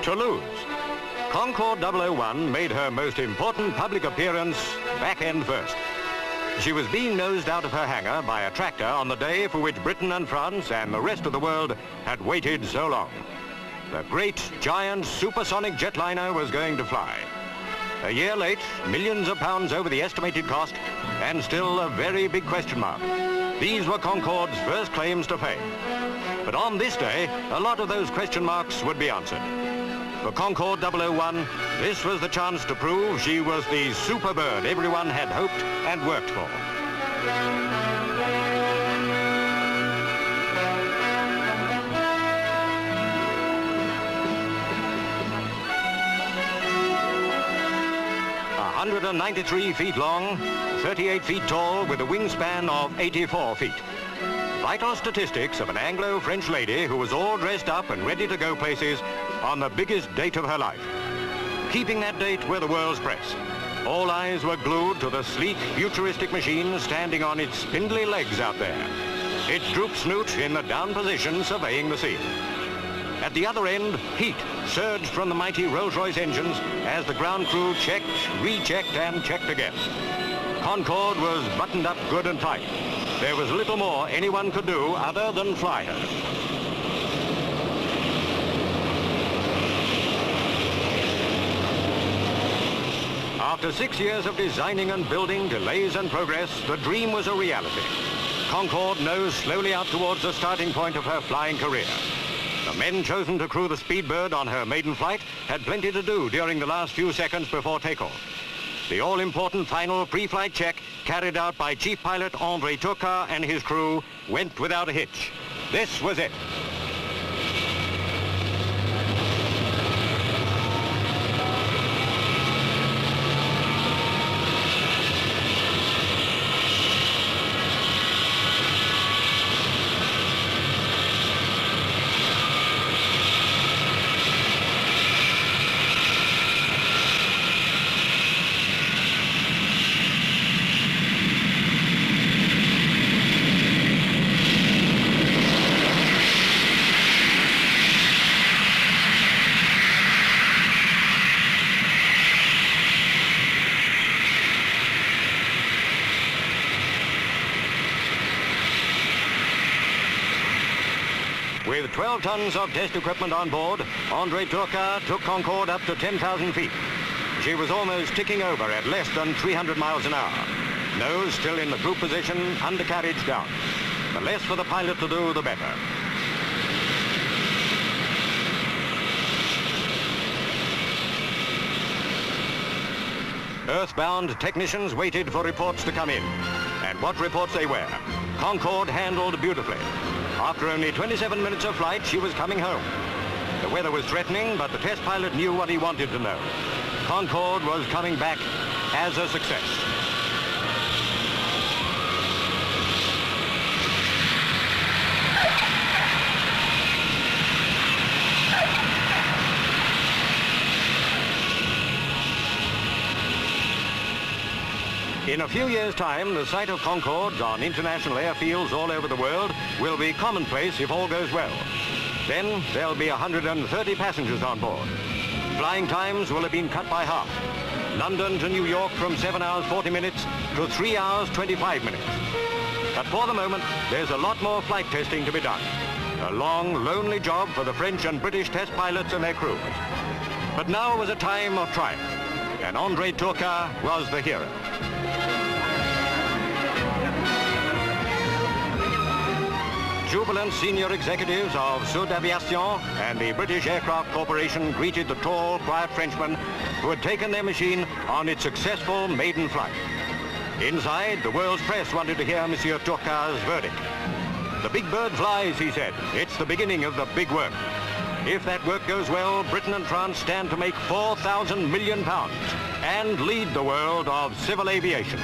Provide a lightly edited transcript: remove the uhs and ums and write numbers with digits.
Toulouse. Concorde 001 made her most important public appearance back end first. She was being nosed out of her hangar by a tractor on the day for which Britain and France and the rest of the world had waited so long. The great, giant, supersonic jetliner was going to fly. A year late, millions of pounds over the estimated cost, and still a very big question mark. These were Concorde's first claims to fame. But on this day, a lot of those question marks would be answered. For Concorde 001, this was the chance to prove she was the super bird everyone had hoped and worked for. A 193 feet long, 38 feet tall, with a wingspan of 84 feet. Vital statistics of an Anglo-French lady who was all dressed up and ready to go places on the biggest date of her life. Keeping that date were the world's press. All eyes were glued to the sleek, futuristic machine standing on its spindly legs out there, its droop snoot in the down position surveying the scene. At the other end, heat surged from the mighty Rolls-Royce engines as the ground crew checked, rechecked, and checked again. Concorde was buttoned up good and tight. There was little more anyone could do other than fly her. After 6 years of designing and building, delays and progress, the dream was a reality. Concorde nosed slowly out towards the starting point of her flying career. The men chosen to crew the Speedbird on her maiden flight had plenty to do during the last few seconds before takeoff. The all-important final pre-flight check, carried out by Chief Pilot André Turcat and his crew, went without a hitch. This was it. With 12 tons of test equipment on board, André Turcat took Concorde up to 10,000 feet. She was almost ticking over at less than 300 miles an hour. Nose still in the croup position, undercarriage down. The less for the pilot to do, the better. Earthbound technicians waited for reports to come in. And what reports they were. Concorde handled beautifully. After only 27 minutes of flight, she was coming home. The weather was threatening, but the test pilot knew what he wanted to know. Concorde was coming back as a success. In a few years' time, the sight of Concordes on international airfields all over the world will be commonplace if all goes well. Then there'll be 130 passengers on board. Flying times will have been cut by half. London to New York from 7 hours 40 minutes to 3 hours 25 minutes. But for the moment, there's a lot more flight testing to be done. A long, lonely job for the French and British test pilots and their crews. But now was a time of triumph, and André Turcat was the hero. Jubilant senior executives of Sud Aviation and the British Aircraft Corporation greeted the tall, quiet Frenchman who had taken their machine on its successful maiden flight. Inside, the world's press wanted to hear Monsieur Turcat's verdict. The big bird flies, he said. It's the beginning of the big work. If that work goes well, Britain and France stand to make £4,000 million and lead the world of civil aviation.